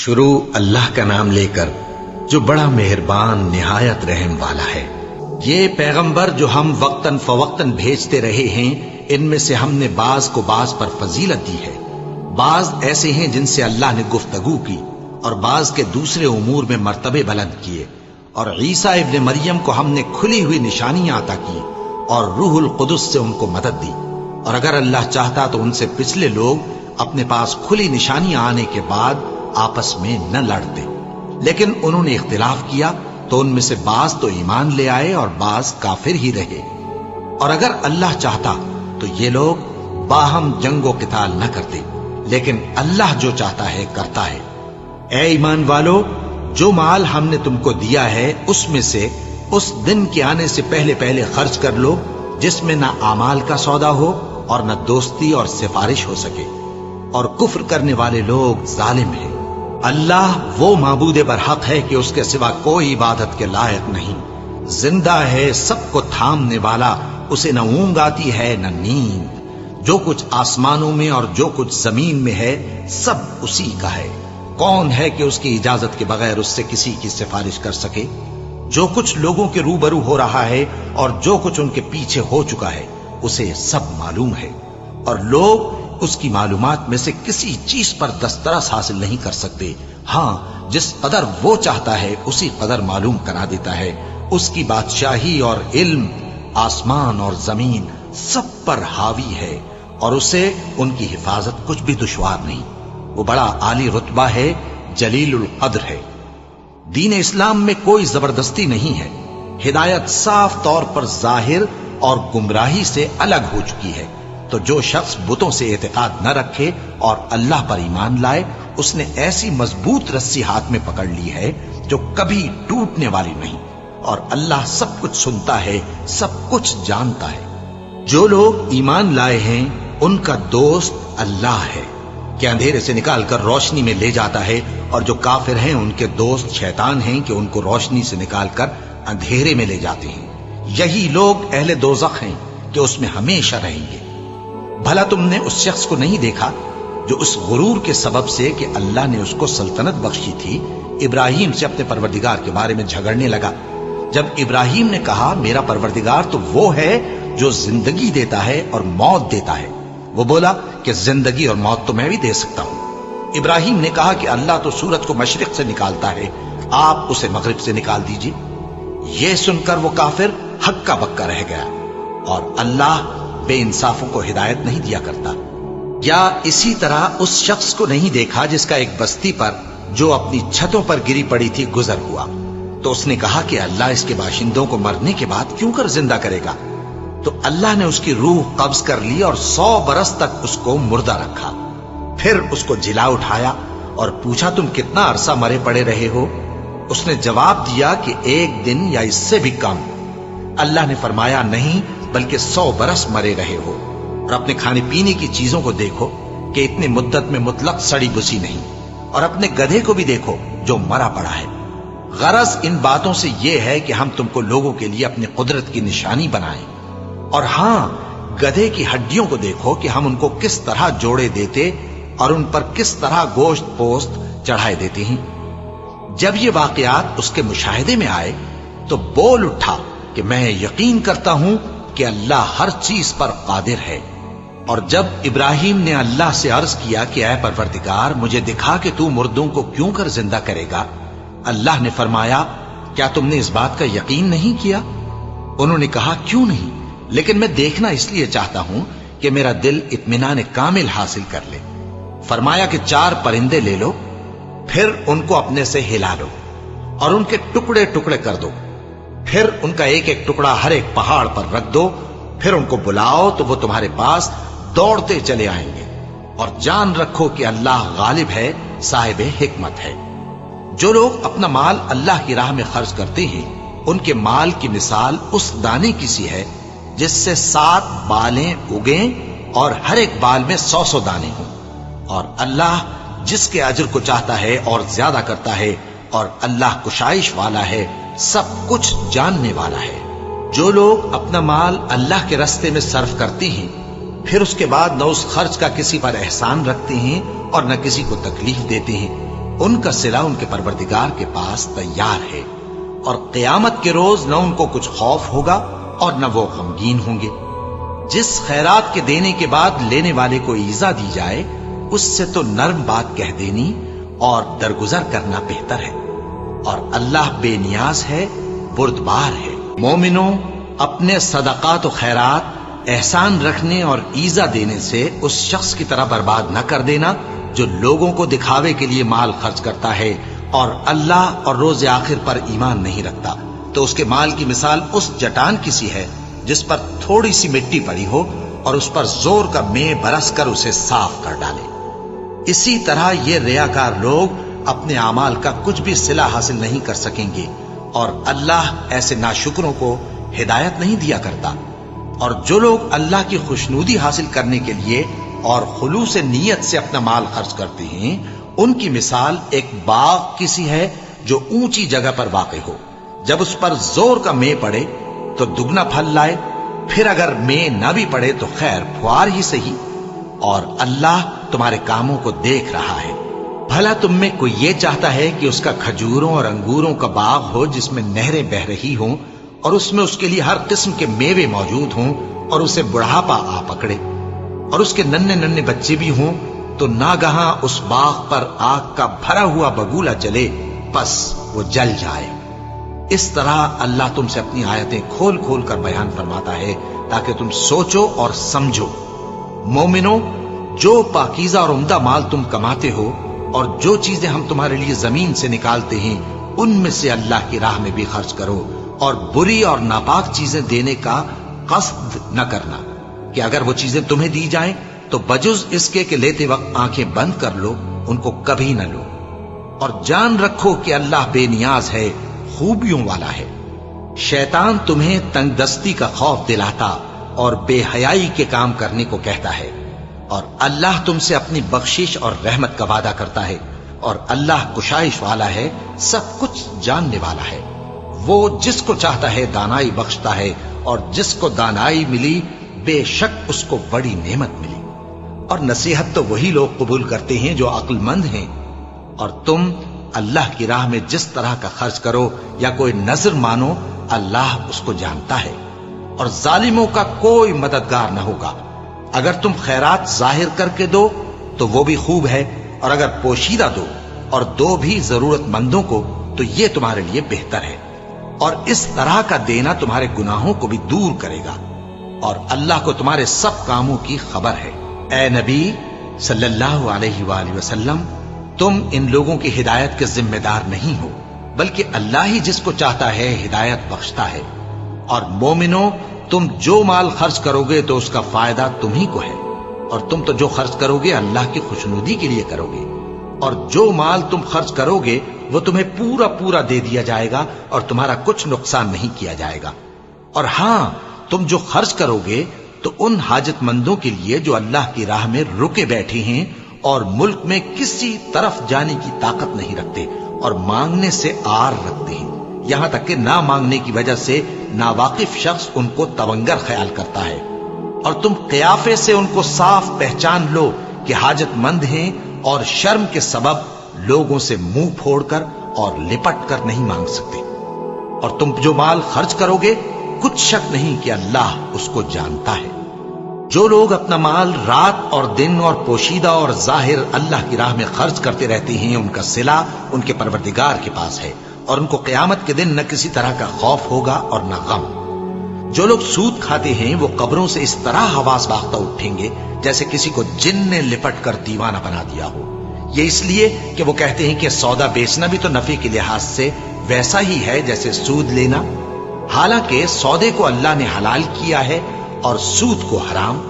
شروع اللہ کا نام لے کر جو بڑا مہربان نہایت رحم والا ہے۔ یہ پیغمبر جو ہم وقتاً فوقتاً بھیجتے رہے ہیں، ان میں سے ہم نے بعض کو بعض پر فضیلت دی ہے۔ بعض ایسے ہیں جن سے اللہ نے گفتگو کی، اور بعض کے دوسرے امور میں مرتبے بلند کیے، اور عیسیٰ ابن مریم کو ہم نے کھلی ہوئی نشانیاں عطا کی اور روح القدس سے ان کو مدد دی، اور اگر اللہ چاہتا تو ان سے پچھلے لوگ اپنے پاس کھلی نشانیاں آنے کے بعد آپس میں نہ لڑتے، لیکن انہوں نے اختلاف کیا تو ان میں سے بعض تو ایمان لے آئے اور بعض کافر ہی رہے۔ اور اگر اللہ چاہتا تو یہ لوگ باہم جنگ و قتال نہ کرتے، لیکن اللہ جو چاہتا ہے کرتا ہے۔ اے ایمان والو، جو مال ہم نے تم کو دیا ہے اس میں سے اس دن کے آنے سے پہلے پہلے خرچ کر لو جس میں نہ اعمال کا سودا ہو اور نہ دوستی اور سفارش ہو سکے، اور کفر کرنے والے لوگ ظالم ہیں۔ اللہ وہ معبود برحق ہے کہ اس کے سوا کوئی عبادت کے لائق نہیں، زندہ ہے، سب کو تھامنے والا، اسے نہ اونگ آتی ہے نہ نیند۔ جو کچھ آسمانوں میں اور جو کچھ زمین میں ہے سب اسی کا ہے۔ کون ہے کہ اس کی اجازت کے بغیر اس سے کسی کی سفارش کر سکے؟ جو کچھ لوگوں کے روبرو ہو رہا ہے اور جو کچھ ان کے پیچھے ہو چکا ہے اسے سب معلوم ہے، اور لوگ اس کی معلومات میں سے کسی چیز پر دسترس حاصل نہیں کر سکتے۔ ہاں، جس قدر وہ چاہتا ہے اسی قدر معلوم کرا دیتا ہے۔ اس کی بادشاہی اور علم آسمان اور زمین سب پر حاوی ہے، اور اسے ان کی حفاظت کچھ بھی دشوار نہیں۔ وہ بڑا عالی رتبہ ہے، جلیل القدر ہے۔ دین اسلام میں کوئی زبردستی نہیں ہے۔ ہدایت صاف طور پر ظاہر اور گمراہی سے الگ ہو چکی ہے۔ تو جو شخص بتوں سے اعتقاد نہ رکھے اور اللہ پر ایمان لائے، اس نے ایسی مضبوط رسی ہاتھ میں پکڑ لی ہے جو کبھی ٹوٹنے والی نہیں، اور اللہ سب کچھ سنتا ہے، سب کچھ جانتا ہے۔ جو لوگ ایمان لائے ہیں ان کا دوست اللہ ہے کہ اندھیرے سے نکال کر روشنی میں لے جاتا ہے، اور جو کافر ہیں ان کے دوست شیطان ہیں کہ ان کو روشنی سے نکال کر اندھیرے میں لے جاتے ہیں۔ یہی لوگ اہل دوزخ ہیں کہ اس میں ہمیشہ رہیں گے۔ بھلا تم نے اس شخص کو نہیں دیکھا جو اس غرور کے سبب سے کہ اللہ نے اس کو سلطنت بخشی تھی، ابراہیم سے اپنے پروردگار کے بارے میں جھگڑنے لگا؟ جب ابراہیم نے کہا میرا پروردگار تو وہ ہے جو زندگی دیتا ہے اور موت دیتا ہے، وہ بولا کہ زندگی اور موت تو میں بھی دے سکتا ہوں۔ ابراہیم نے کہا کہ اللہ تو سورج کو مشرق سے نکالتا ہے، آپ اسے مغرب سے نکال دیجیے۔ یہ سن کر وہ کافر ہکا بکا رہ گیا، اور اللہ بے انصافوں کو ہدایت نہیں دیا کرتا۔ یا اسی طرح اس شخص کو نہیں دیکھا جس کا ایک بستی پر جو اپنی چھتوں پر گری پڑی تھی گزر ہوا، تو اس نے کہا کہ اللہ اس کے باشندوں کو مرنے کے بعد کیوں کر زندہ کرے گا؟ تو اللہ نے اس کی روح قبض کر لی اور 100 برس تک اس کو مردہ رکھا۔ پھر اس کو جلا اٹھایا اور پوچھا تم کتنا عرصہ مرے پڑے رہے ہو؟ اس نے جواب دیا کہ 1 دن یا اس سے بھی کم۔ اللہ نے فرمایا نہیں، بلکہ 100 برس مرے رہے ہو، اور اپنے کھانے پینے کی چیزوں کو دیکھو کہ اتنی مدت میں مطلق سڑی بسی نہیں، اور اپنے گدھے کو بھی دیکھو جو مرا پڑا ہے۔ غرض ان باتوں سے یہ ہے کہ ہم تم کو لوگوں کے لیے اپنی قدرت کی نشانی بنائیں۔ اور ہاں، گدھے کی ہڈیوں کو دیکھو کہ ہم ان کو کس طرح جوڑے دیتے اور ان پر کس طرح گوشت پوست چڑھائے دیتے ہیں۔ جب یہ واقعات اس کے مشاہدے میں آئے تو بول اٹھا کہ میں یقین کرتا ہوں کہ اللہ ہر چیز پر قادر ہے۔ اور جب ابراہیم نے اللہ سے عرض کیا کہ اے پروردگار مجھے دکھا کہ تو مردوں کو کیوں کر زندہ کرے گا، اللہ نے فرمایا کیا تم نے اس بات کا یقین نہیں کیا؟ انہوں نے کہا کیوں نہیں، لیکن میں دیکھنا اس لیے چاہتا ہوں کہ میرا دل اطمینان کامل حاصل کر لے۔ فرمایا کہ 4 پرندے لے لو، پھر ان کو اپنے سے ہلا لو اور ان کے ٹکڑے ٹکڑے کر دو، پھر ان کا ایک ایک ٹکڑا ہر ایک پہاڑ پر رکھ دو، پھر ان کو بلاؤ تو وہ تمہارے پاس دوڑتے چلے آئیں گے، اور جان رکھو کہ اللہ غالب ہے، صاحب حکمت ہے۔ جو لوگ اپنا مال اللہ کی راہ میں خرچ کرتے ہیں ان کے مال کی مثال اس دانے کی سی ہے جس سے 7 بالیں اگیں اور ہر ایک بال میں 100 دانے ہوں، اور اللہ جس کے اجر کو چاہتا ہے اور زیادہ کرتا ہے، اور اللہ کشائش والا ہے، سب کچھ جاننے والا ہے۔ جو لوگ اپنا مال اللہ کے راستے میں صرف کرتے ہیں پھر اس کے بعد نہ اس خرچ کا کسی پر احسان رکھتے ہیں اور نہ کسی کو تکلیف دیتے ہیں، ان کا صلہ ان کے پروردگار کے پاس تیار ہے، اور قیامت کے روز نہ ان کو کچھ خوف ہوگا اور نہ وہ غمگین ہوں گے۔ جس خیرات کے دینے کے بعد لینے والے کو ایذا دی جائے، اس سے تو نرم بات کہہ دینی اور درگزر کرنا بہتر ہے، اور اللہ بے نیاز ہے، بردبار ہے۔ مومنوں، اپنے صدقات و خیرات احسان رکھنے اور ایذا دینے سے اس شخص کی طرح برباد نہ کر دینا جو لوگوں کو دکھاوے کے لیے مال خرچ کرتا ہے اور اللہ اور روز آخر پر ایمان نہیں رکھتا، تو اس کے مال کی مثال اس چٹان کی سی ہے جس پر تھوڑی سی مٹی پڑی ہو اور اس پر زور کا مے برس کر اسے صاف کر ڈالے۔ اسی طرح یہ ریاکار لوگ اپنے اعمال کا کچھ بھی صلہ حاصل نہیں کر سکیں گے، اور اللہ ایسے ناشکروں کو ہدایت نہیں دیا کرتا۔ اور جو لوگ اللہ کی خوشنودی حاصل کرنے کے لیے اور خلوص نیت سے اپنا مال خرچ کرتے ہیں، ان کی مثال ایک باغ کی سی ہے جو اونچی جگہ پر واقع ہو، جب اس پر زور کا مے پڑے تو دگنا پھل لائے، پھر اگر مے نہ بھی پڑے تو خیر پھوار ہی صحیح، اور اللہ تمہارے کاموں کو دیکھ رہا ہے۔ بھلا تم میں کوئی یہ چاہتا ہے کہ اس کا کھجوروں اور انگوروں کا باغ ہو جس میں نہریں بہ رہی ہوں اور اس میں اس کے لیے ہر قسم کے میوے موجود ہوں، اور اسے بڑھاپا آ پکڑے اور اس کے ننھے ننھے بچے بھی ہوں، تو ناگہاں اس باغ پر آگ کا بھرا ہوا بگولا چلے، بس وہ جل جائے۔ اس طرح اللہ تم سے اپنی آیتیں کھول کھول کر بیان فرماتا ہے تاکہ تم سوچو اور سمجھو۔ مومنوں، جو پاکیزہ اور عمدہ مال تم کماتے ہو اور جو چیزیں ہم تمہارے لیے زمین سے نکالتے ہیں، ان میں سے اللہ کی راہ میں بھی خرچ کرو، اور بری اور ناپاک چیزیں دینے کا قصد نہ کرنا کہ اگر وہ چیزیں تمہیں دی جائیں تو بجز اس کے کہ لیتے وقت آنکھیں بند کر لو، ان کو کبھی نہ لو، اور جان رکھو کہ اللہ بے نیاز ہے، خوبیوں والا ہے۔ شیطان تمہیں تنگ دستی کا خوف دلاتا اور بے حیائی کے کام کرنے کو کہتا ہے، اور اللہ تم سے اپنی بخشش اور رحمت کا وعدہ کرتا ہے، اور اللہ کشائش والا ہے، سب کچھ جاننے والا ہے۔ وہ جس کو چاہتا ہے دانائی بخشتا ہے، اور جس کو دانائی ملی بے شک اس کو بڑی نعمت ملی، اور نصیحت تو وہی لوگ قبول کرتے ہیں جو عقل مند ہیں۔ اور تم اللہ کی راہ میں جس طرح کا خرچ کرو یا کوئی نذر مانو، اللہ اس کو جانتا ہے، اور ظالموں کا کوئی مددگار نہ ہوگا۔ اگر تم خیرات ظاہر کر کے دو تو وہ بھی خوب ہے، اور اگر پوشیدہ دو اور دو بھی ضرورت مندوں کو تو یہ تمہارے لیے بہتر ہے، اور اس طرح کا دینا تمہارے گناہوں کو بھی دور کرے گا، اور اللہ کو تمہارے سب کاموں کی خبر ہے۔ اے نبی صلی اللہ علیہ وآلہ وسلم، تم ان لوگوں کی ہدایت کے ذمہ دار نہیں ہو، بلکہ اللہ ہی جس کو چاہتا ہے ہدایت بخشتا ہے۔ اور مومنوں، تم جو مال خرچ کرو گے تو اس کا فائدہ تم ہی کو ہے، اور تم تو جو خرچ کرو گے اللہ کی خوشنودی کے لیے کرو گے، اور جو مال تم خرچ کرو گے وہ تمہیں پورا پورا دے دیا جائے گا، اور تمہارا کچھ نقصان نہیں کیا جائے گا۔ اور ہاں، تم جو خرچ کرو گے تو ان حاجت مندوں کے لیے جو اللہ کی راہ میں رکے بیٹھے ہیں اور ملک میں کسی طرف جانے کی طاقت نہیں رکھتے اور مانگنے سے آر رکھتے ہیں، یہاں تک کہ نہ مانگنے کی وجہ سے ناواقف شخص ان کو تونگر خیال کرتا ہے، اور تم قیافے سے ان کو صاف پہچان لو کہ حاجت مند ہیں، اور شرم کے سبب لوگوں سے منہ پھوڑ کر اور لپٹ کر نہیں مانگ سکتے۔ اور تم جو مال خرچ کرو گے کچھ شک نہیں کہ اللہ اس کو جانتا ہے۔ جو لوگ اپنا مال رات اور دن اور پوشیدہ اور ظاہر اللہ کی راہ میں خرچ کرتے رہتے ہیں، ان کا صلہ ان کے پروردگار کے پاس ہے، اور ان کو قیامت کے دن نہ کسی طرح کا خوف ہوگا اور نہ غم۔ جو لوگ سود کھاتے ہیں وہ قبروں سے اس طرح حواس باختہ اٹھیں گے جیسے کسی کو جن نے لپٹ کر دیوانہ بنا دیا ہو، یہ اس لیے کہ وہ کہتے ہیں کہ سودا بیچنا بھی تو نفع کے لحاظ سے ویسا ہی ہے جیسے سود لینا، حالانکہ سودے کو اللہ نے حلال کیا ہے اور سود کو حرام۔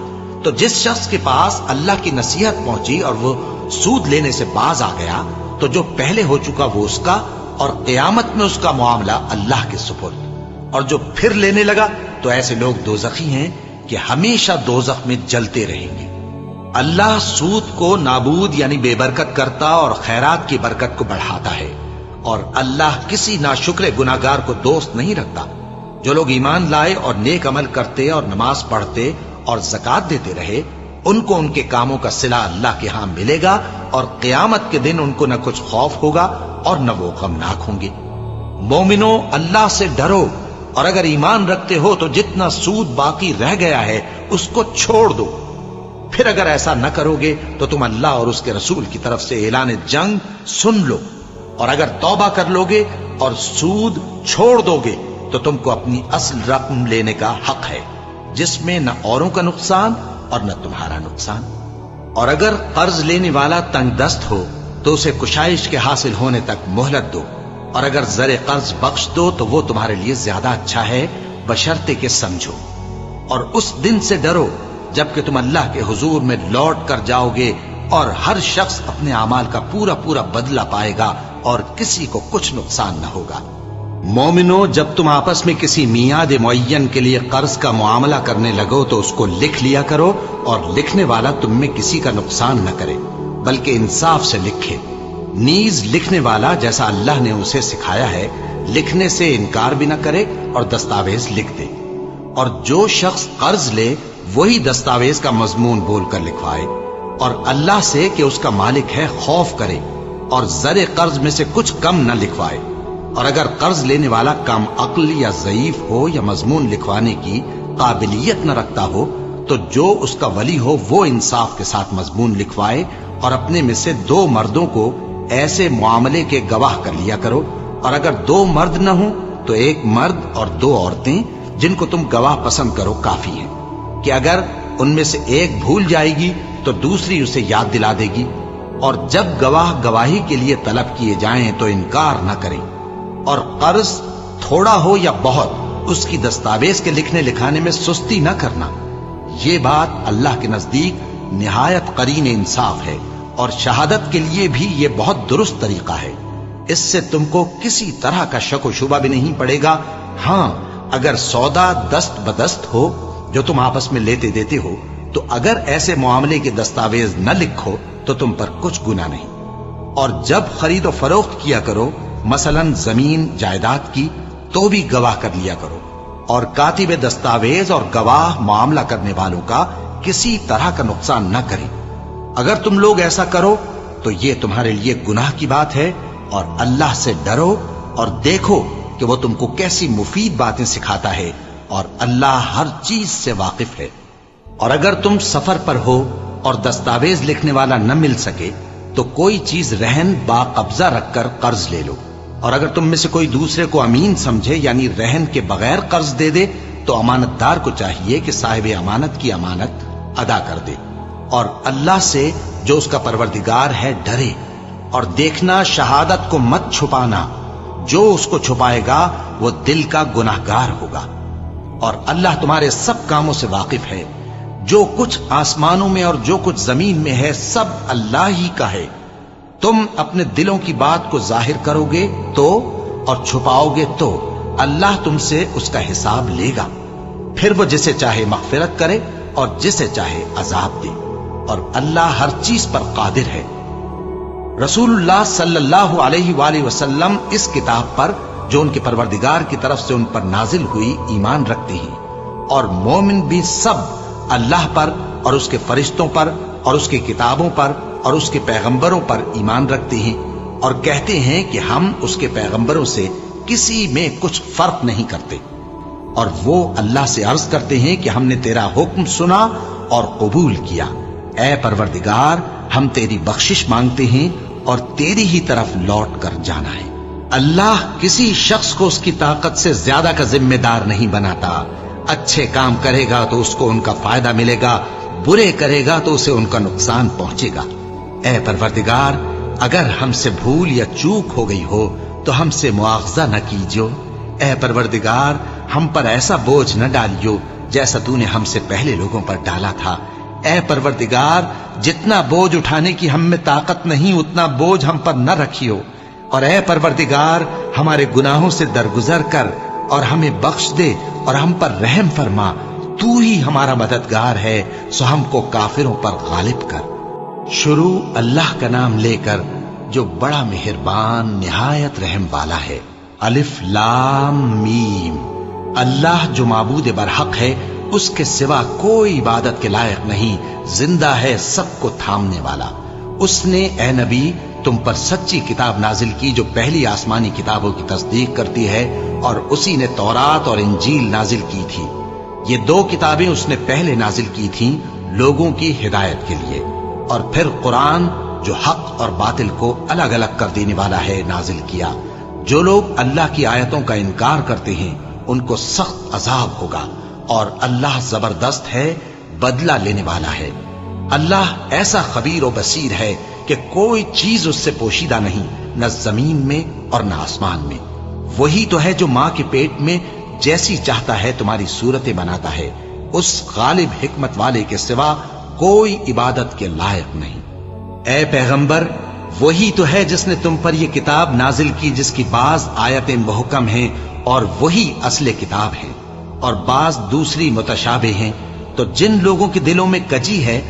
تو جس شخص کے پاس اللہ کی نصیحت پہنچی اور وہ سود لینے سے باز آ گیا تو جو پہلے ہو چکا وہ اس کا، اور قیامت میں اس کا معاملہ اللہ کے سپرد۔ اور جو پھر لینے لگا تو ایسے لوگ دوزخی ہیں کہ ہمیشہ دوزخ میں جلتے رہیں گے۔ اللہ سود کو نابود یعنی بے برکت کرتا اور خیرات کی برکت کو بڑھاتا ہے، اور اللہ کسی ناشکر گناہگار کو دوست نہیں رکھتا۔ جو لوگ ایمان لائے اور نیک عمل کرتے اور نماز پڑھتے اور زکات دیتے رہے، ان کو ان کے کاموں کا صلہ اللہ کے ہاں ملے گا، اور قیامت کے دن ان کو نہ کچھ خوف ہوگا اور نہ وہ غمناک ہوں گے۔ مومنو، اللہ سے ڈرو، اور اگر ایمان رکھتے ہو تو جتنا سود باقی رہ گیا ہے اس کو چھوڑ دو۔ پھر اگر ایسا نہ کرو گے تو تم اللہ اور اس کے رسول کی طرف سے اعلان جنگ سن لو، اور اگر توبہ کر لو گے اور سود چھوڑ دو گے تو تم کو اپنی اصل رقم لینے کا حق ہے، جس میں نہ اوروں کا نقصان اور نہ تمہارا نقصان۔ اور اگر قرض لینے والا تنگ دست ہو تو اسے کشائش کے حاصل ہونے تک مہلت دو، اور اگر زر قرض بخش دو تو وہ تمہارے لیے زیادہ اچھا ہے، بشرطے کہ سمجھو۔ اور اس دن سے ڈرو جبکہ تم اللہ کے حضور میں لوٹ کر جاؤ گے، اور ہر شخص اپنے اعمال کا پورا پورا بدلہ پائے گا اور کسی کو کچھ نقصان نہ ہوگا۔ مومنو، جب تم آپس میں کسی میعاد معین کے لیے قرض کا معاملہ کرنے لگو تو اس کو لکھ لیا کرو، اور لکھنے والا تم میں کسی کا نقصان نہ کرے بلکہ انصاف سے لکھے۔ نیز لکھنے والا جیسا اللہ نے اسے سکھایا ہے لکھنے سے انکار بھی نہ کرے اور دستاویز لکھ دے، اور جو شخص قرض لے وہی دستاویز کا مضمون بول کر لکھوائے، اور اللہ سے کہ اس کا مالک ہے خوف کرے، اور زر قرض میں سے کچھ کم نہ لکھوائے۔ اور اگر قرض لینے والا کم عقل یا ضعیف ہو یا مضمون لکھوانے کی قابلیت نہ رکھتا ہو تو جو اس کا ولی ہو وہ انصاف کے ساتھ مضمون لکھوائے، اور اپنے میں سے 2 مردوں کو ایسے معاملے کے گواہ کر لیا کرو، اور اگر 2 مرد نہ ہوں تو 1 مرد اور 2 عورتیں جن کو تم گواہ پسند کرو کافی ہیں، کہ اگر ان میں سے ایک بھول جائے گی تو دوسری اسے یاد دلا دے گی۔ اور جب گواہ گواہی کے لیے طلب کیے جائیں تو انکار نہ کریں۔ اور قرض تھوڑا ہو یا بہت اس کی دستاویز کے لکھنے لکھانے میں سستی نہ کرنا، یہ بات اللہ کے نزدیک نہایت قرین انصاف ہے، اور شہادت کے لیے بھی یہ بہت درست طریقہ ہے۔ اس سے تم کو کسی طرح کا شک و شبہ بھی نہیں پڑے گا۔ ہاں، اگر سودا دست بدست ہو جو تم آپس میں لیتے دیتے ہو تو اگر ایسے معاملے کے دستاویز نہ لکھو تو تم پر کچھ گناہ نہیں۔ اور جب خرید و فروخت کیا کرو، مثلا زمین جائیداد کی، تو بھی گواہ کر لیا کرو، اور کاتب دستاویز اور گواہ معاملہ کرنے والوں کا کسی طرح کا نقصان نہ کریں۔ اگر تم لوگ ایسا کرو تو یہ تمہارے لیے گناہ کی بات ہے، اور اللہ سے ڈرو اور دیکھو کہ وہ تم کو کیسی مفید باتیں سکھاتا ہے، اور اللہ ہر چیز سے واقف ہے۔ اور اگر تم سفر پر ہو اور دستاویز لکھنے والا نہ مل سکے تو کوئی چیز رہن با قبضہ رکھ کر قرض لے لو، اور اگر تم میں سے کوئی دوسرے کو امین سمجھے یعنی رہن کے بغیر قرض دے دے تو امانت دار کو چاہیے کہ صاحب امانت کی امانت ادا کر دے، اور اللہ سے جو اس کا پروردگار ہے ڈرے، اور دیکھنا شہادت کو مت چھپانا، جو اس کو چھپائے گا وہ دل کا گناہگار ہوگا۔ اور اللہ تمہارے سب کاموں سے واقف ہے، جو کچھ آسمانوں میں اور جو کچھ زمین میں ہے سب اللہ ہی کا ہے۔ تم اپنے دلوں کی بات کو ظاہر کرو گے تو اور چھپاؤ گے تو اللہ تم سے اس کا حساب لے گا، پھر وہ جسے چاہے مغفرت کرے اور جسے چاہے عذاب دے، اور اللہ ہر چیز پر قادر ہے۔ رسول اللہ صلی اللہ علیہ وآلہ وسلم اس کتاب پر جو ان کے پروردگار کی طرف سے ان پر نازل ہوئی ایمان رکھتے ہیں، اور مومن بھی سب اللہ پر اور اس کے فرشتوں پر اور اس کی کتابوں پر اور اس کے پیغمبروں پر ایمان رکھتے ہیں، اور کہتے ہیں کہ ہم اس کے پیغمبروں سے کسی میں کچھ فرق نہیں کرتے، اور وہ اللہ سے عرض کرتے ہیں کہ ہم نے تیرا حکم سنا اور قبول کیا۔ اے پروردگار، ہم تیری بخشش مانگتے ہیں اور تیری ہی طرف لوٹ کر جانا ہے۔ اللہ کسی شخص کو اس کی طاقت سے زیادہ کا ذمہ دار نہیں بناتا۔ اچھے کام کرے گا تو اس کو ان کا فائدہ ملے گا، برے کرے گا تو اسے ان کا نقصان پہنچے گا۔ اے پروردگار، اگر ہم سے بھول یا چوک ہو گئی ہو تو ہم سے مواخذہ نہ کیجو۔ اے پروردگار، ہم پر ایسا بوجھ نہ ڈالیو جیسا تو نے ہم سے پہلے لوگوں پر ڈالا تھا۔ اے پروردگار، جتنا بوجھ اٹھانے کی ہم میں طاقت نہیں اتنا بوجھ ہم پر نہ رکھیو، اور اے پروردگار، ہمارے گناہوں سے درگزر کر اور ہمیں بخش دے اور ہم پر رحم فرما۔ تو ہی ہمارا مددگار ہے، سو ہم کو کافروں پر غالب کر۔ شروع اللہ کا نام لے کر جو بڑا مہربان نہایت رحم والا ہے۔ الف لام میم۔ اللہ جو معبود برحق ہے اس کے سوا کوئی عبادت کے لائق نہیں، زندہ ہے سب کو تھامنے والا۔ اس نے اے نبی تم پر سچی کتاب نازل کی جو پہلی آسمانی کتابوں کی تصدیق کرتی ہے، اور اسی نے تورات اور انجیل نازل کی تھی۔ یہ دو کتابیں اس نے پہلے نازل کی تھیں لوگوں کی ہدایت کے لیے، اور پھر قرآن جو حق اور باطل کو الگ الگ کر دینے والا ہے نازل کیا۔ جو لوگ اللہ کی آیتوں کا انکار کرتے ہیں ان کو سخت عذاب ہوگا، اور اللہ زبردست ہے، بدلہ لینے والا ہے۔ اللہ ایسا خبیر و بصیر ہے کہ کوئی چیز اس سے پوشیدہ نہیں، نہ زمین میں اور نہ آسمان میں۔ وہی تو ہے جو ماں کے پیٹ میں جیسی چاہتا ہے تمہاری صورتیں بناتا ہے، اس غالب حکمت والے کے سوا کوئی عبادت کے لائق نہیں۔ اے پیغمبر، وہی تو ہے جس نے تم پر یہ کتاب نازل کی جس کی بعض آیتیں محکم ہیں اور وہی اصل کتاب ہیں، اور بعض دوسری متشابہ ہیں۔ تو جن لوگوں کے دلوں میں کجی ہے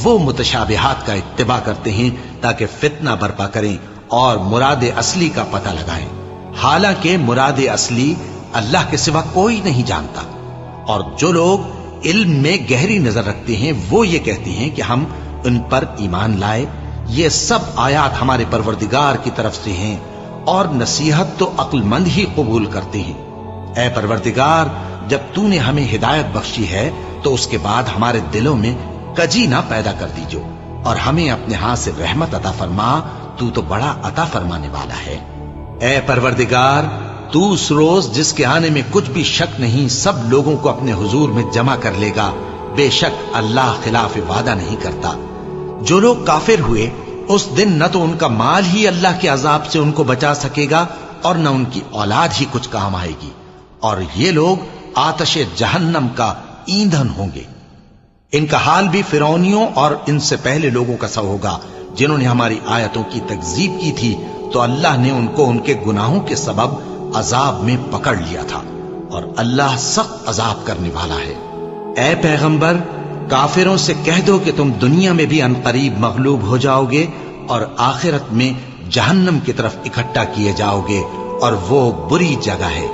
وہ متشابہات کا اتباع کرتے ہیں تاکہ فتنہ برپا کریں اور مراد اصلی کا پتہ لگائیں، حالانکہ مراد اصلی اللہ کے سوا کوئی نہیں جانتا۔ اور جو لوگ علم میں گہری نظر رکھتے ہیں وہ یہ کہتے ہیں کہ ہم ان پر ایمان لائے، یہ سب آیات ہمارے پروردگار کی طرف سے ہیں، اور نصیحت تو عقل مند ہی قبول کرتے ہیں۔ اے پروردگار، جب تو نے ہمیں ہدایت بخشی ہے تو اس کے بعد ہمارے دلوں میں کجی نہ پیدا کر دیجو، اور ہمیں اپنے ہاتھ سے رحمت عطا فرما، تو بڑا عطا فرمانے والا ہے۔ اے پروردگار، تو اس روز جس کے آنے میں کچھ بھی شک نہیں سب لوگوں کو اپنے حضور میں جمع کر لے گا، بے شک اللہ خلاف وعدہ نہیں کرتا۔ جو لوگ کافر ہوئے اس دن نہ تو ان کا مال ہی اللہ کے عذاب سے ان کو بچا سکے گا اور نہ ان کی اولاد ہی کچھ کام آئے گی، اور یہ لوگ آتش جہنم کا ایندھن ہوں گے۔ ان کا حال بھی فرعونیوں اور ان سے پہلے لوگوں کا سا ہوگا جنہوں نے ہماری آیتوں کی تکذیب کی تھی، تو اللہ نے ان کو ان کے گناہوں کے سبب عذاب میں پکڑ لیا تھا، اور اللہ سخت عذاب کرنے والا ہے۔ اے پیغمبر، کافروں سے کہہ دو کہ تم دنیا میں بھی عنقریب مغلوب ہو جاؤ گے اور آخرت میں جہنم کی طرف اکٹھا کیے جاؤ گے، اور وہ بری جگہ ہے۔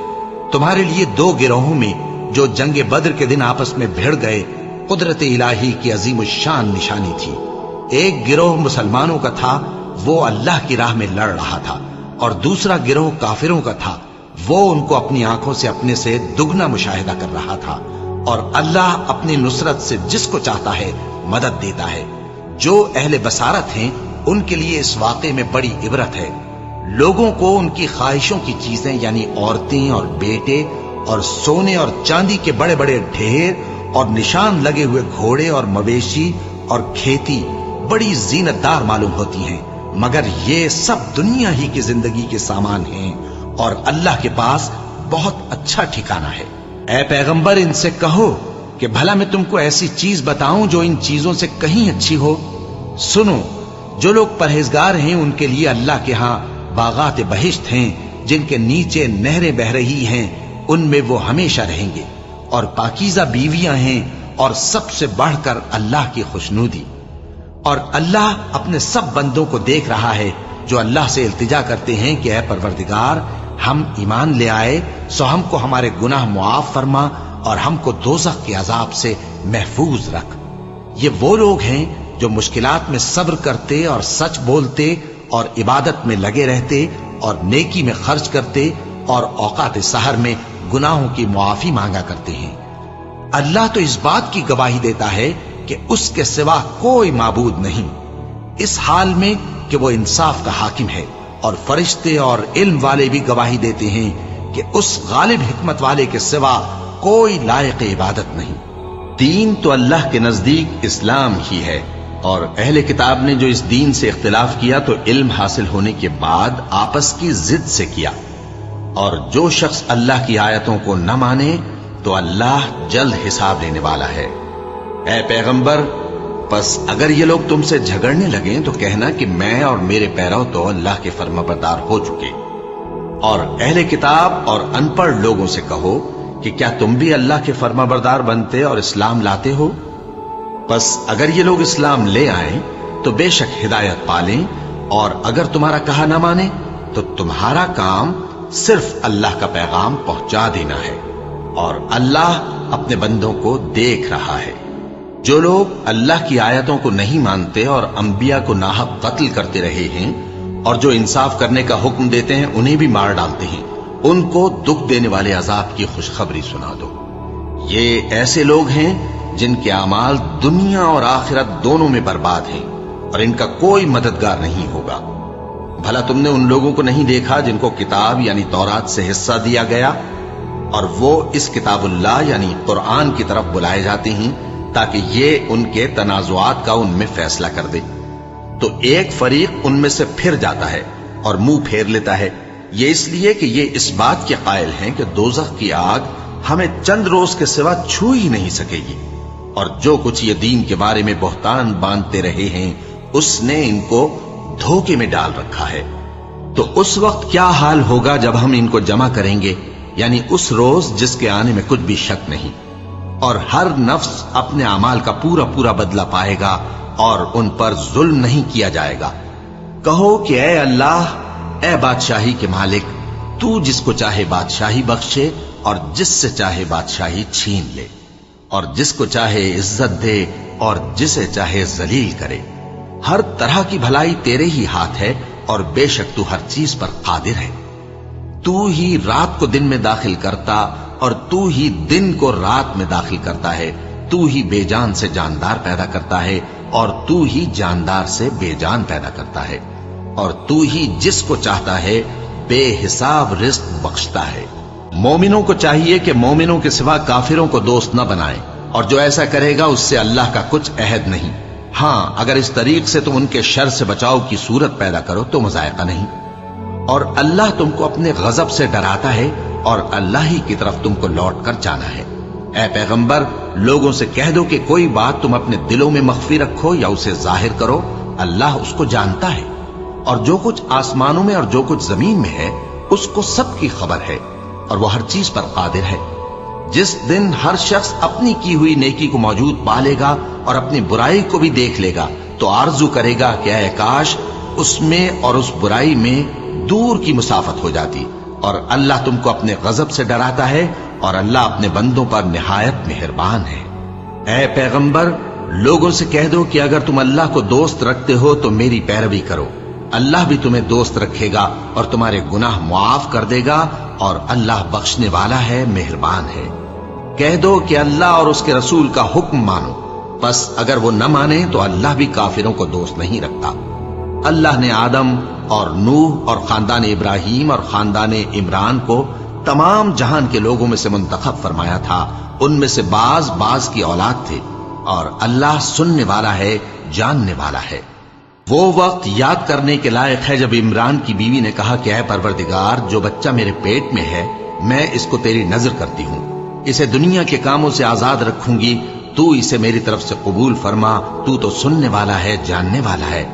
تمہارے لیے دو گروہوں میں جو جنگ بدر کے دن آپس میں بھڑ گئے قدرت الہی کی عظیم الشان نشانی تھی۔ ایک گروہ مسلمانوں کا تھا، وہ اللہ کی راہ میں لڑ رہا تھا، اور دوسرا گروہ کافروں کا تھا، وہ ان کو اپنی آنکھوں سے اپنے سے دگنا مشاہدہ کر رہا تھا۔ اور اللہ اپنی نصرت سے جس کو چاہتا ہے مدد دیتا ہے۔ جو اہل بصارت ہیں ان کے لیے اس واقعے میں بڑی عبرت ہے۔ لوگوں کو ان کی خواہشوں کی چیزیں یعنی عورتیں اور بیٹے اور سونے اور چاندی کے بڑے بڑے ڈھیر اور نشان لگے ہوئے گھوڑے اور مویشی اور کھیتی بڑی زینت دار معلوم ہوتی ہیں، مگر یہ سب دنیا ہی کی زندگی کے سامان ہیں، اور اللہ کے پاس بہت اچھا ٹھکانہ ہے۔ اے پیغمبر، ان سے کہو کہ بھلا میں تم کو ایسی چیز بتاؤں جو ان چیزوں سے کہیں اچھی ہو؟ سنو، جو لوگ پرہیزگار ہیں ان کے لیے اللہ کے ہاں باغات بہشت ہیں جن کے نیچے نہریں بہ رہی ہیں، ان میں وہ ہمیشہ رہیں گے، اور پاکیزہ بیویاں ہیں، اور سب سے بڑھ کر اللہ کی خوشنودی۔ اور اللہ اپنے سب بندوں کو دیکھ رہا ہے جو اللہ سے التجا کرتے ہیں کہ اے پروردگار، ہم ایمان لے آئے سو ہم کو ہمارے گناہ معاف فرما اور ہم کو دوزخ کے عذاب سے محفوظ رکھ۔ یہ وہ لوگ ہیں جو مشکلات میں صبر کرتے اور سچ بولتے اور عبادت میں لگے رہتے اور نیکی میں خرچ کرتے اور اوقات سحر میں گناہوں کی معافی مانگا کرتے ہیں۔ اللہ تو اس بات کی گواہی دیتا ہے کہ اس کے سوا کوئی معبود نہیں، اس حال میں کہ وہ انصاف کا حاکم ہے، اور فرشتے اور علم والے بھی گواہی دیتے ہیں کہ اس غالب حکمت والے کے سوا کوئی لائق عبادت نہیں۔ دین تو اللہ کے نزدیک اسلام ہی ہے، اور اہل کتاب نے جو اس دین سے اختلاف کیا تو علم حاصل ہونے کے بعد آپس کی ضد سے کیا، اور جو شخص اللہ کی آیتوں کو نہ مانے تو اللہ جلد حساب لینے والا ہے۔ اے پیغمبر، پس اگر یہ لوگ تم سے جھگڑنے لگیں تو کہنا کہ میں اور میرے پیرو تو اللہ کے فرمانبردار ہو چکے، اور اہل کتاب اور ان پڑھ لوگوں سے کہو کہ کیا تم بھی اللہ کے فرمانبردار بنتے اور اسلام لاتے ہو؟ پس اگر یہ لوگ اسلام لے آئیں تو بے شک ہدایت پالیں، اور اگر تمہارا کہا نہ مانے تو تمہارا کام صرف اللہ کا پیغام پہنچا دینا ہے۔ اور اللہ اپنے بندوں کو دیکھ رہا ہے۔ جو لوگ اللہ کی آیتوں کو نہیں مانتے اور انبیاء کو ناحق قتل کرتے رہے ہیں اور جو انصاف کرنے کا حکم دیتے ہیں انہیں بھی مار ڈالتے ہیں، ان کو دکھ دینے والے عذاب کی خوشخبری سنا دو۔ یہ ایسے لوگ ہیں جن کے اعمال دنیا اور آخرت دونوں میں برباد ہیں اور ان کا کوئی مددگار نہیں ہوگا۔ بھلا تم نے ان لوگوں کو نہیں دیکھا جن کو کتاب یعنی تورات سے حصہ دیا گیا اور وہ اس کتاب اللہ یعنی قرآن کی طرف بلائے جاتے ہیں تاکہ یہ ان کے تنازعات کا ان میں فیصلہ کر دے؟ تو ایک فریق ان میں سے پھر جاتا ہے اور منہ پھیر لیتا ہے، یہ اس لیے کہ یہ اس بات کے قائل ہیں کہ دوزخ کی آگ ہمیں چند روز کے سوا چھو ہی نہیں سکے گی، اور جو کچھ یہ دین کے بارے میں بہتان باندھتے رہے ہیں اس نے ان کو دھوکے میں ڈال رکھا ہے۔ تو اس وقت کیا حال ہوگا جب ہم ان کو جمع کریں گے، یعنی اس روز جس کے آنے میں کچھ بھی شک نہیں، اور ہر نفس اپنے اعمال کا پورا پورا بدلہ پائے گا اور ان پر ظلم نہیں کیا جائے گا۔ کہو کہ اے اللہ، اے بادشاہی کے مالک، تو جس کو چاہے بادشاہی بخشے اور جس سے چاہے بادشاہی چھین لے، اور جس کو چاہے عزت دے اور جسے چاہے ذلیل کرے۔ ہر طرح کی بھلائی تیرے ہی ہاتھ ہے اور بے شک تو ہر چیز پر قادر ہے۔ تو ہی رات کو دن میں داخل کرتا اور تو ہی دن کو رات میں داخل کرتا ہے، تو ہی بے جان سے جاندار پیدا کرتا ہے اور تو ہی جاندار سے بے جان پیدا کرتا ہے، اور تو ہی جس کو چاہتا ہے بے حساب رزق بخشتا ہے۔ مومنوں کو چاہیے کہ مومنوں کے سوا کافروں کو دوست نہ بنائیں، اور جو ایسا کرے گا اس سے اللہ کا کچھ عہد نہیں۔ ہاں، اگر اس طریق سے تم ان کے شر سے بچاؤ کی صورت پیدا کرو تو مذائقہ نہیں۔ اور اللہ تم کو اپنے غضب سے ڈراتا ہے اور اللہ ہی کی طرف تم کو لوٹ کر جانا ہے۔ اے پیغمبر، لوگوں سے کہہ دو کہ کوئی بات تم اپنے دلوں میں مخفی رکھو یا اسے ظاہر کرو، اللہ اس کو جانتا ہے، اور جو کچھ آسمانوں میں اور جو کچھ زمین میں ہے اس کو سب کی خبر ہے، اور وہ ہر چیز پر قادر ہے۔ جس دن ہر شخص اپنی کی ہوئی نیکی کو موجود پا لے گا اور اپنی برائی کو بھی دیکھ لے گا تو آرزو کرے گا کہ اے کاش اس میں اور اس برائی میں دور کی مسافت ہو جاتی۔ اور اللہ تم کو اپنے غضب سے ڈراتا ہے اور اللہ اپنے بندوں پر نہایت مہربان ہے۔ اے پیغمبر، لوگوں سے کہہ دو کہ اگر تم اللہ کو دوست رکھتے ہو تو میری پیروی کرو، اللہ بھی تمہیں دوست رکھے گا اور تمہارے گناہ معاف کر دے گا، اور اللہ بخشنے والا ہے، مہربان ہے۔ کہہ دو کہ اللہ اور اس کے رسول کا حکم مانو، بس اگر وہ نہ مانے تو اللہ بھی کافروں کو دوست نہیں رکھتا۔ اللہ نے آدم اور نوح اور خاندان ابراہیم اور خاندان عمران کو تمام جہان کے لوگوں میں سے منتخب فرمایا تھا، ان میں سے بعض کی اولاد تھے، اور اللہ سننے والا ہے، جاننے والا ہے۔ وہ وقت یاد کرنے کے لائق ہے جب عمران کی بیوی نے کہا کہ اے پروردگار، جو بچہ میرے پیٹ میں ہے میں اس کو تیری نظر کرتی ہوں، اسے دنیا کے کاموں سے آزاد رکھوں گی، تو اسے میری طرف سے قبول فرما، تو سننے والا ہے، جاننے والا ہے۔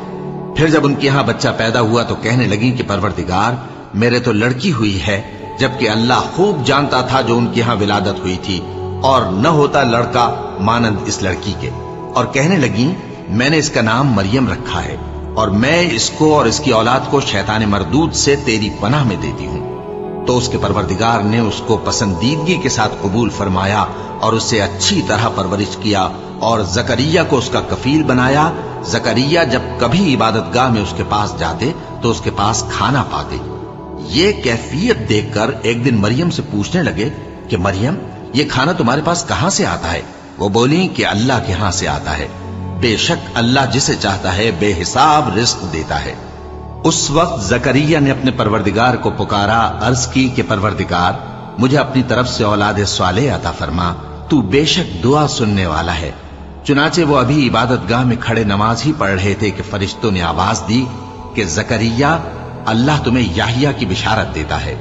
پھر جب ان کے ہاں بچہ پیدا ہوا تو کہنے لگی کہ پروردگار، میرے تو لڑکی ہوئی ہے، جبکہ اللہ خوب جانتا تھا جو ان کے ہاں ولادت ہوئی تھی، اور نہ ہوتا لڑکا مانند اس لڑکی کے۔ اور کہنے لگی میں نے اس کا نام مریم رکھا ہے، اور میں اس کو اور اس کی اولاد کو شیطان مردود سے تیری پناہ میں دیتی ہوں۔ تو اس کے پروردگار نے اس کو پسندیدگی کے ساتھ قبول فرمایا اور اسے اچھی طرح پرورش کیا، اور زکریا کو اس کا کفیل بنایا۔ زکریا جب کبھی عبادت گاہ میں اس کے پاس جاتے تو اس کے پاس کھانا پاتے۔ یہ کیفیت دیکھ کر ایک دن مریم سے پوچھنے لگے کہ مریم، یہ کھانا تمہارے پاس کہاں سے آتا ہے؟ وہ بولی کہ اللہ کے ہاں سے آتا ہے، بے شک اللہ جسے چاہتا ہے بے حساب رزق دیتا ہے۔ اس وقت زکریا نے اپنے پروردگار کو پکارا، عرض کی کہ پروردگار، مجھے اپنی طرف سے اولاد صالح عطا فرما، تو بے شک دعا سننے والا ہے۔ چنانچہ وہ ابھی عبادت گاہ میں کھڑے نماز ہی پڑھ رہے تھے کہ فرشتوں نے آواز دی کہ زکریا، اللہ تمہیں یحییٰ کی بشارت دیتا ہے،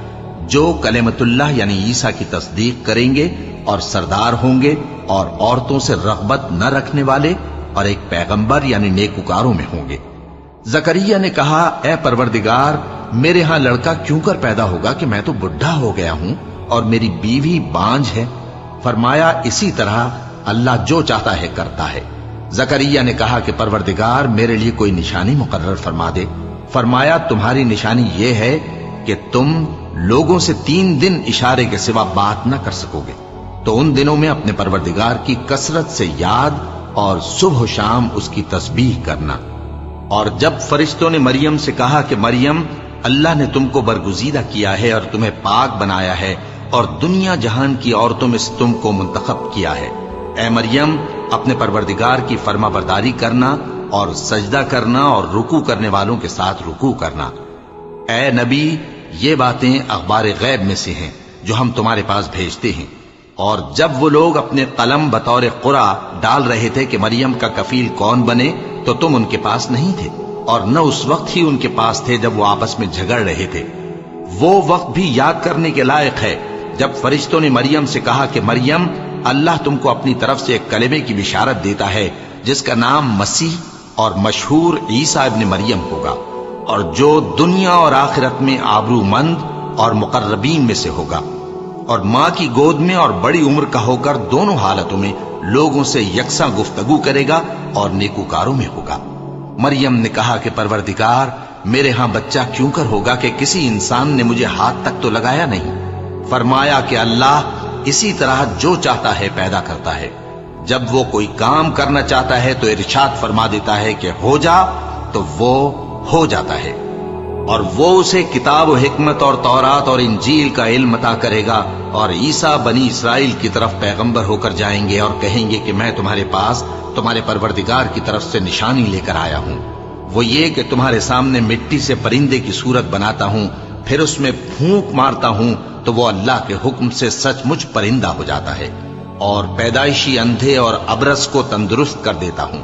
جو کلمۃ اللہ یعنی عیسیٰ کی تصدیق کریں گے اور سردار ہوں گے اور عورتوں سے رغبت نہ رکھنے والے اور ایک پیغمبر یعنی نیکوکاروں میں ہوں گے۔ زکریا نے کہا، اے پروردگار، میرے ہاں لڑکا کیوں کر پیدا ہوگا کہ میں تو بڈھا ہو گیا ہوں اور میری بیوی بانجھ ہے؟ فرمایا، اسی طرح اللہ جو چاہتا ہے کرتا ہے۔ زکریا نے کہا کہ پروردگار، میرے لیے کوئی نشانی مقرر فرما دے۔ فرمایا، تمہاری نشانی یہ ہے کہ تم لوگوں سے 3 دن اشارے کے سوا بات نہ کر سکو گے۔ تو ان دنوں میں اپنے پروردگار کی کثرت سے یاد اور صبح و شام اس کی تسبیح کرنا۔ اور جب فرشتوں نے مریم سے کہا کہ مریم، اللہ نے تم کو برگزیدہ کیا ہے اور تمہیں پاک بنایا ہے اور دنیا جہان کی عورتوں میں سے تم کو منتخب کیا ہے، اے مریم اپنے پروردگار کی فرما برداری کرنا اور سجدہ کرنا اور رکوع کرنے والوں کے ساتھ رکوع کرنا۔ اے نبی، یہ باتیں اخبار غیب میں سے ہیں جو ہم تمہارے پاس بھیجتے ہیں۔ اور جب وہ لوگ اپنے قلم بطور قرعہ ڈال رہے تھے کہ مریم کا کفیل کون بنے، تو تم ان کے پاس نہیں تھے، اور نہ اس وقت ہی ان کے پاس تھے جب وہ آپس میں جھگڑ رہے تھے۔ وہ وقت بھی یاد کرنے کے لائق ہے جب فرشتوں نے مریم سے کہا کہ مریم، اللہ تم کو اپنی طرف سے ایک کلمے کی بشارت دیتا ہے جس کا نام مسیح اور مشہور عیسیٰ ابن مریم ہوگا، اور جو دنیا اور آخرت میں آبرو مند اور مقربین میں سے ہوگا، اور ماں کی گود میں اور بڑی عمر کا ہو کر دونوں حالتوں میں لوگوں سے یکساں گفتگو کرے گا اور نیکوکاروں میں ہوگا۔ مریم نے کہا کہ پروردگار، میرے ہاں بچہ کیوں کر ہوگا کہ کسی انسان نے مجھے ہاتھ تک تو لگایا نہیں۔ فرمایا کہ اللہ اسی طرح جو چاہتا ہے پیدا کرتا ہے، جب وہ کوئی کام کرنا چاہتا ہے تو ارشاد فرما دیتا ہے کہ ہو جا، تو وہ ہو جاتا ہے۔ اور وہ اسے کتاب و حکمت اور تورات اور انجیل کا علم عطا کرے گا، اور عیسیٰ بنی اسرائیل کی طرف پیغمبر ہو کر جائیں گے اور کہیں گے کہ میں تمہارے پاس تمہارے پروردگار کی طرف سے نشانی لے کر آیا ہوں، وہ یہ کہ تمہارے سامنے مٹی سے پرندے کی صورت بناتا ہوں، پھر اس میں پھونک مارتا ہوں تو وہ اللہ کے حکم سے سچ مچ پرندہ ہو جاتا ہے، اور پیدائشی اندھے اور ابرص کو تندرست کر دیتا ہوں،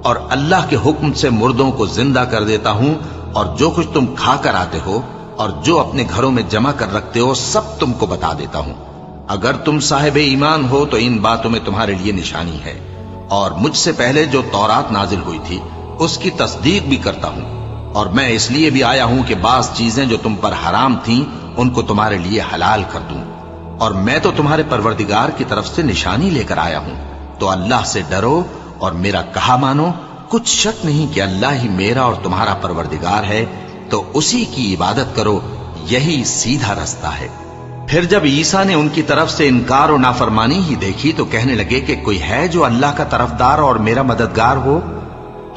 اور اللہ کے حکم سے مردوں کو زندہ کر دیتا ہوں، اور جو کچھ تم کھا کر آتے ہو اور جو اپنے گھروں میں جمع کر رکھتے ہو سب تم کو بتا دیتا ہوں۔ اگر تم صاحب ایمان ہو تو ان باتوں میں تمہارے لیے نشانی ہے، اور مجھ سے پہلے جو تورات نازل ہوئی تھی اس کی تصدیق بھی کرتا ہوں، اور میں اس لیے بھی آیا ہوں کہ بعض چیزیں جو تم پر حرام تھیں ان کو تمہارے لیے حلال کر دوں، اور میں تو تمہارے پروردگار کی طرف سے نشانی لے کر آیا ہوں۔ تو اللہ سے ڈرو اور میرا کہا مانو، کچھ شک نہیں کہ اللہ ہی میرا اور تمہارا پروردگار ہے، تو اسی کی عبادت کرو، یہی سیدھا رستہ ہے۔ پھر جب عیسیٰ نے ان کی طرف سے انکار و نافرمانی ہی دیکھی تو کہنے لگے کہ کوئی ہے جو اللہ کا طرفدار اور میرا مددگار ہو؟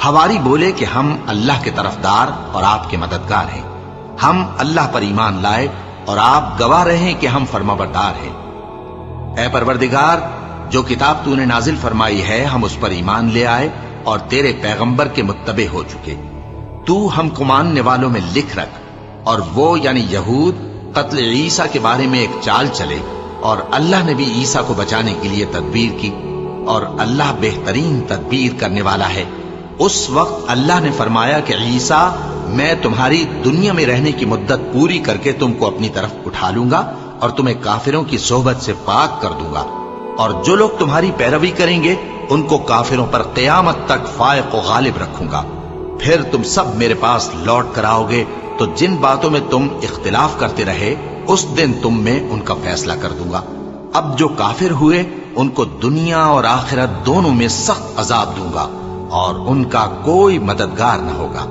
حواری بولے کہ ہم اللہ کے طرفدار اور آپ کے مددگار ہیں، ہم اللہ پر ایمان لائے اور آپ گواہ رہیں کہ ہم فرما بردار ہیں۔ اے پروردگار، جو کتاب تو نے نازل فرمائی ہے ہم اس پر ایمان لے آئے اور تیرے پیغمبر کے متبع ہو چکے، تو ہم کو ماننے والوں میں لکھ رکھ۔ اور وہ یعنی یہود قتل عیسیٰ کے بارے میں ایک چال چلے، اور اللہ نے بھی عیسیٰ کو بچانے کے لیے تدبیر کی، اور اللہ بہترین تدبیر کرنے والا ہے۔ اس وقت اللہ نے فرمایا کہ عیسیٰ، میں تمہاری دنیا میں رہنے کی مدت پوری کر کے تم کو اپنی طرف اٹھا لوں گا اور تمہیں کافروں کی صحبت سے پاک کر دوں گا، اور جو لوگ تمہاری پیروی کریں گے ان کو کافروں پر قیامت تک فائق و غالب رکھوں گا۔ پھر تم سب میرے پاس لوٹ کر آؤ گے، تو جن باتوں میں تم اختلاف کرتے رہے اس دن تم میں ان کا فیصلہ کر دوں گا۔ اب جو کافر ہوئے ان کو دنیا اور آخرت دونوں میں سخت عذاب دوں گا، اور ان کا کوئی مددگار نہ ہوگا۔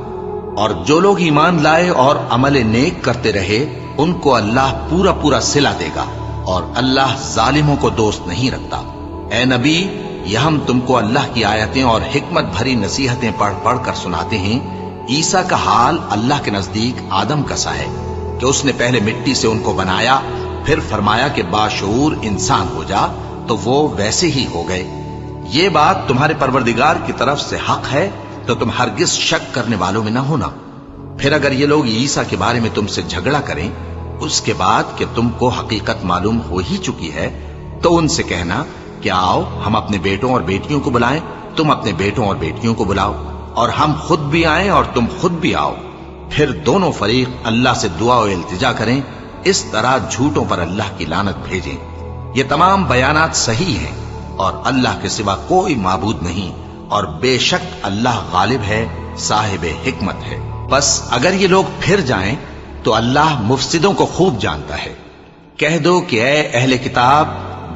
اور جو لوگ ایمان لائے اور عمل نیک کرتے رہے ان کو اللہ پورا پورا صلہ دے گا، اور اللہ ظالموں کو دوست نہیں رکھتا۔ اے نبی، یہ ہم تم کو اللہ کی آیتیں اور حکمت بھری نصیحتیں پڑھ پڑھ کر سناتے ہیں۔ عیسیٰ کا حال اللہ کے نزدیک آدم کا سا ہے کہ اس نے پہلے مٹی سے ان کو بنایا، پھر فرمایا کہ باشعور انسان ہو جا، تو وہ ویسے ہی ہو گئے۔ یہ بات تمہارے پروردگار کی طرف سے حق ہے، تو تم ہرگز شک کرنے والوں میں نہ ہونا۔ پھر اگر یہ لوگ عیسیٰ کے بارے میں تم سے جھگڑا کریں اس کے بعد کہ تم کو حقیقت معلوم ہو ہی چکی ہے، تو ان سے کہنا کہ آؤ ہم اپنے بیٹوں اور بیٹیوں کو بلائیں، تم اپنے بیٹوں اور بیٹیوں کو بلاؤ، اور ہم خود بھی آئیں اور تم خود بھی آؤ، پھر دونوں فریق اللہ سے دعا و التجا کریں، اس طرح جھوٹوں پر اللہ کی لعنت بھیجیں۔ یہ تمام بیانات صحیح ہیں، اور اللہ کے سوا کوئی معبود نہیں، اور بے شک اللہ غالب ہے، صاحب حکمت ہے۔ بس اگر یہ لوگ پھر جائیں تو اللہ مفسدوں کو خوب جانتا ہے۔ کہہ دو کہ اے اہل کتاب،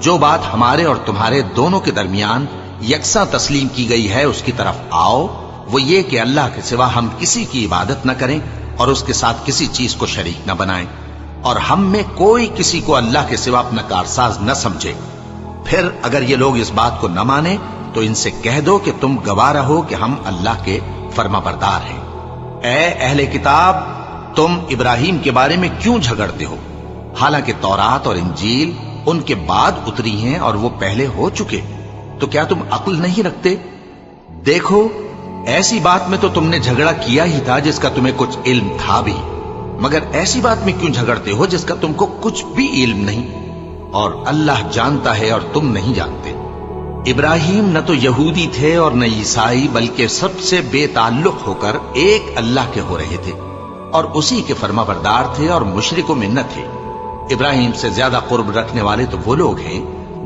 جو بات ہمارے اور تمہارے دونوں کے درمیان یکساں تسلیم کی گئی ہے اس کی طرف آؤ، وہ یہ کہ اللہ کے سوا ہم کسی کی عبادت نہ کریں اور اس کے ساتھ کسی چیز کو شریک نہ بنائیں، اور ہم میں کوئی کسی کو اللہ کے سوا اپنا کارساز نہ سمجھے، پھر اگر یہ لوگ اس بات کو نہ مانے تو ان سے کہہ دو کہ تم گواہ رہو کہ ہم اللہ کے فرما بردار ہیں۔ اے اہل کتاب، تم ابراہیم کے بارے میں کیوں جھگڑتے ہو؟ حالانکہ تورات اور انجیل ان کے بعد اتری ہیں اور وہ پہلے ہو چکے، تو کیا تم عقل نہیں رکھتے؟ دیکھو، ایسی بات میں تو تم نے جھگڑا کیا ہی تھا جس کا تمہیں کچھ علم تھا بھی، مگر ایسی بات میں کیوں جھگڑتے ہو جس کا تم کو کچھ بھی علم نہیں؟ اور اللہ جانتا ہے اور تم نہیں جانتے۔ ابراہیم نہ تو یہودی تھے اور نہ عیسائی، بلکہ سب سے بے تعلق ہو کر ایک اللہ کے ہو رہے تھے اور اسی کے فرما بردار تھے اور مشرکوں میں نہ تھے۔ ابراہیم سے زیادہ قرب رکھنے والے تو وہ لوگ ہیں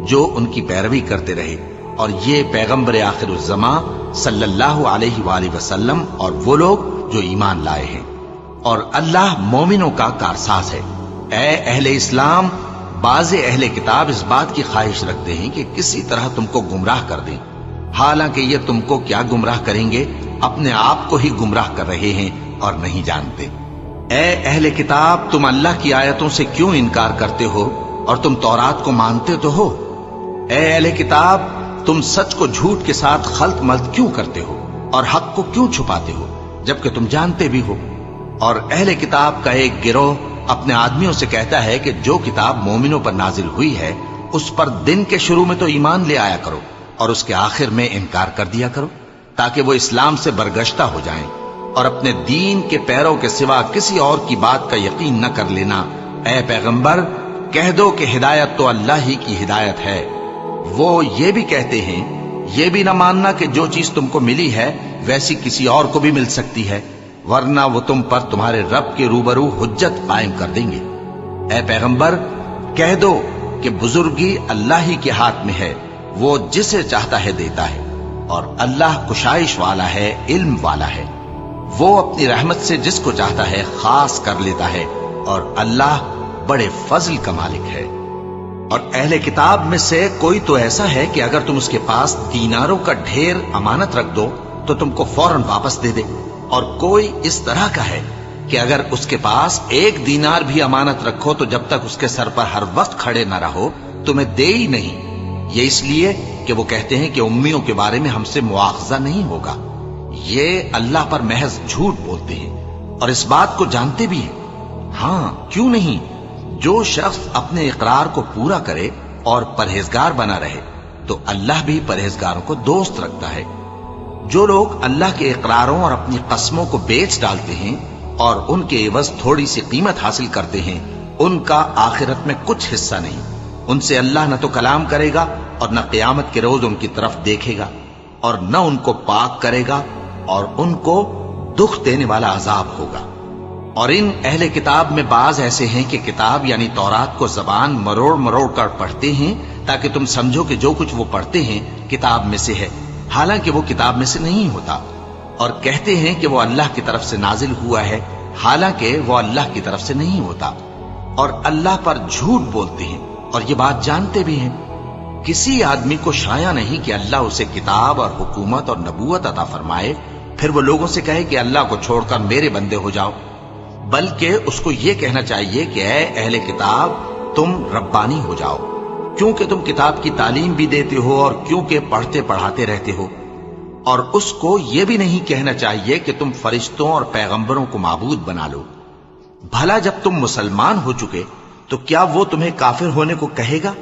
جو ان کی پیروی کرتے رہے، اور یہ پیغمبر آخر الزماں صلی اللہ علیہ وآلہ وسلم اور وہ لوگ جو ایمان لائے ہیں، اور اللہ مومنوں کا کارساز ہے۔ اے اہل اسلام، بعض اہل کتاب اس بات کی خواہش رکھتے ہیں کہ کسی طرح تم کو گمراہ کر دیں، حالانکہ یہ تم کو کیا گمراہ کریں گے، اپنے آپ کو ہی گمراہ کر رہے ہیں اور نہیں جانتے۔ اے اہل کتاب، تم اللہ کی آیتوں سے کیوں انکار کرتے ہو اور تم تورات کو مانتے تو ہو؟ اے اہل کتاب، تم سچ کو جھوٹ کے ساتھ خلط ملط کیوں کرتے ہو اور حق کو کیوں چھپاتے ہو جبکہ تم جانتے بھی ہو؟ اور اہل کتاب کا ایک گروہ اپنے آدمیوں سے کہتا ہے کہ جو کتاب مومنوں پر نازل ہوئی ہے اس پر دن کے شروع میں تو ایمان لے آیا کرو اور اس کے آخر میں انکار کر دیا کرو، تاکہ وہ اسلام سے برگشتہ ہو جائیں، اور اپنے دین کے پیروں کے سوا کسی اور کی بات کا یقین نہ کر لینا۔ اے پیغمبر، کہہ دو کہ ہدایت تو اللہ ہی کی ہدایت ہے۔ وہ یہ بھی کہتے ہیں، یہ بھی نہ ماننا کہ جو چیز تم کو ملی ہے ویسی کسی اور کو بھی مل سکتی ہے، ورنہ وہ تم پر تمہارے رب کے روبرو حجت قائم کر دیں گے۔ اے پیغمبر، کہہ دو کہ بزرگی اللہ ہی کے ہاتھ میں ہے، وہ جسے چاہتا ہے دیتا ہے، اور اللہ کشائش والا ہے، علم والا ہے۔ وہ اپنی رحمت سے جس کو چاہتا ہے خاص کر لیتا ہے، اور اللہ بڑے فضل کا مالک ہے۔ اور اہل کتاب میں سے کوئی تو ایسا ہے کہ اگر تم اس کے پاس دیناروں کا ڈھیر امانت رکھ دو تو تم کو فوراً واپس دے دے، اور کوئی اس طرح کا ہے کہ اگر اس کے پاس 1 دینار بھی امانت رکھو تو جب تک اس کے سر پر ہر وقت کھڑے نہ رہو تمہیں دے ہی نہیں۔ یہ اس لیے کہ وہ کہتے ہیں کہ امیوں کے بارے میں ہم سے مواخذہ نہیں ہوگا۔ یہ اللہ پر محض جھوٹ بولتے ہیں اور اس بات کو جانتے بھی ہیں۔ ہاں، کیوں نہیں؟ جو شخص اپنے اقرار کو پورا کرے اور پرہیزگار بنا رہے تو اللہ بھی پرہیزگاروں کو دوست رکھتا ہے۔ جو لوگ اللہ کے اقراروں اور اپنی قسموں کو بیچ ڈالتے ہیں اور ان کے عوض تھوڑی سی قیمت حاصل کرتے ہیں، ان کا آخرت میں کچھ حصہ نہیں۔ ان سے اللہ نہ تو کلام کرے گا اور نہ قیامت کے روز ان کی طرف دیکھے گا، اور نہ ان کو پاک کرے گا، اور ان کو دکھ دینے والا عذاب ہوگا۔ اور ان اہل کتاب میں بعض ایسے ہیں کہ کتاب یعنی تورات کو زبان مروڑ مروڑ کر پڑھتے ہیں تاکہ تم سمجھو کہ جو کچھ وہ پڑھتے ہیں کتاب میں سے ہے، حالانکہ وہ کتاب میں سے نہیں ہوتا، اور کہتے ہیں کہ وہ اللہ کی طرف سے نازل ہوا ہے، حالانکہ وہ اللہ کی طرف سے نہیں ہوتا، اور اللہ پر جھوٹ بولتے ہیں اور یہ بات جانتے بھی ہیں۔ کسی آدمی کو شایع نہیں کہ اللہ اسے کتاب اور حکومت اور نبوت عطا فرمائے پھر وہ لوگوں سے کہے کہ اللہ کو چھوڑ کر میرے بندے ہو جاؤ، بلکہ اس کو یہ کہنا چاہیے کہ اے اہل کتاب، تم ربانی ہو جاؤ، کیونکہ تم کتاب کی تعلیم بھی دیتے ہو اور کیونکہ پڑھتے پڑھاتے رہتے ہو۔ اور اس کو یہ بھی نہیں کہنا چاہیے کہ تم فرشتوں اور پیغمبروں کو معبود بنا لو۔ بھلا جب تم مسلمان ہو چکے تو کیا وہ تمہیں کافر ہونے کو کہے گا؟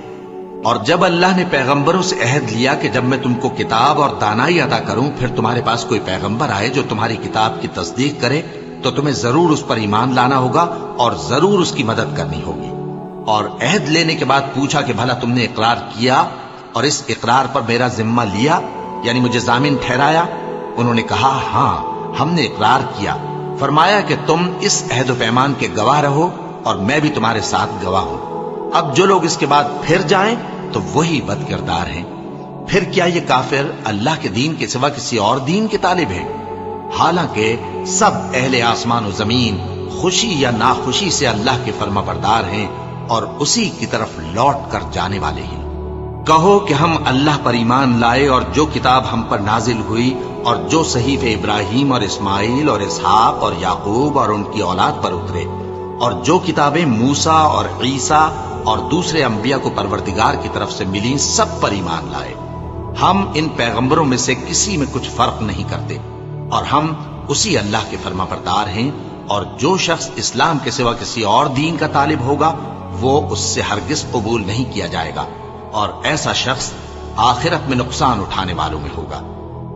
اور جب اللہ نے پیغمبروں سے عہد لیا کہ جب میں تم کو کتاب اور دانائی عطا کروں پھر تمہارے پاس کوئی پیغمبر آئے جو تمہاری کتاب کی تصدیق کرے تو تمہیں ضرور اس پر ایمان لانا ہوگا اور ضرور اس کی مدد کرنی ہوگی۔ اور عہد لینے کے بعد پوچھا کہ بھلا تم نے اقرار کیا اور اس اقرار پر میرا ذمہ لیا، یعنی مجھے ضامن ٹھہرایا؟ انہوں نے کہا ہاں، ہم نے اقرار کیا۔ فرمایا کہ تم اس عہد و پیمان کے گواہ رہو اور میں بھی تمہارے ساتھ گواہ ہوں۔ اب جو لوگ اس کے بعد پھر جائیں تو وہی بد کردار ہیں۔ پھر کیا یہ کافر اللہ کے دین کے سوا کسی اور دین کے طالب ہیں؟ حالانکہ سب اہل آسمان و زمین خوشی یا ناخوشی سے اللہ کے فرما بردار ہیں اور اسی کی طرف لوٹ کر جانے والے ہیں۔ کہو کہ ہم اللہ پر ایمان لائے اور جو کتاب ہم پر نازل ہوئی اور جو صحیفے ابراہیم اور اسماعیل اور اسحاق اور یعقوب اور ان کی اولاد پر اترے اور جو کتابیں موسیٰ اور عیسیٰ اور دوسرے انبیاء کو پروردگار کی طرف سے ملی سب پر ایمان لائے۔ ہم ان پیغمبروں میں سے کسی میں کچھ فرق نہیں کرتے، اور ہم اسی اللہ کے فرما بردار ہیں، اور جو شخص اسلام کے سوا کسی اور دین کا طالب ہوگا وہ اس سے ہرگز قبول نہیں کیا جائے گا، اور ایسا شخص آخرت میں نقصان اٹھانے والوں میں ہوگا۔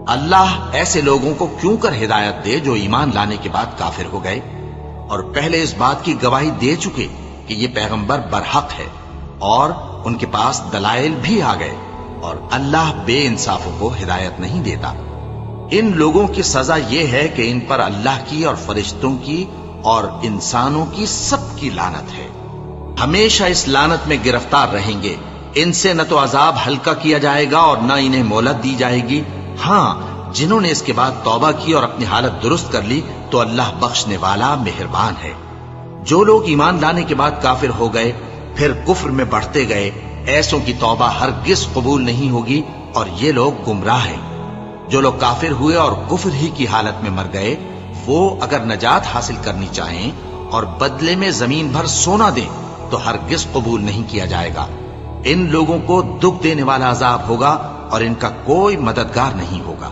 اللہ ایسے لوگوں کو کیوں کر ہدایت دے جو ایمان لانے کے بعد کافر ہو گئے اور پہلے اس بات کی گواہی دے چکے کہ یہ پیغمبر برحق ہے، اور ان کے پاس دلائل بھی آ گئے، اور اللہ بے انصافوں کو ہدایت نہیں دیتا۔ ان لوگوں کی سزا یہ ہے کہ ان پر اللہ کی اور فرشتوں کی اور انسانوں کی سب کی لعنت ہے، ہمیشہ اس لعنت میں گرفتار رہیں گے۔ ان سے نہ تو عذاب ہلکا کیا جائے گا اور نہ انہیں مہلت دی جائے گی۔ ہاں، جنہوں نے اس کے بعد توبہ کی اور اپنی حالت درست کر لی تو اللہ بخشنے والا مہربان ہے۔ جو لوگ ایمان لانے کے بعد کافر ہو گئے پھر کفر میں بڑھتے گئے، ایسوں کی توبہ ہرگز قبول نہیں ہوگی، اور یہ لوگ گمراہ ہیں۔ جو لوگ کافر ہوئے اور کفر ہی کی حالت میں مر گئے، وہ اگر نجات حاصل کرنی چاہیں اور بدلے میں زمین بھر سونا دیں تو ہرگز قبول نہیں کیا جائے گا۔ ان لوگوں کو دکھ دینے والا عذاب ہوگا اور ان کا کوئی مددگار نہیں ہوگا۔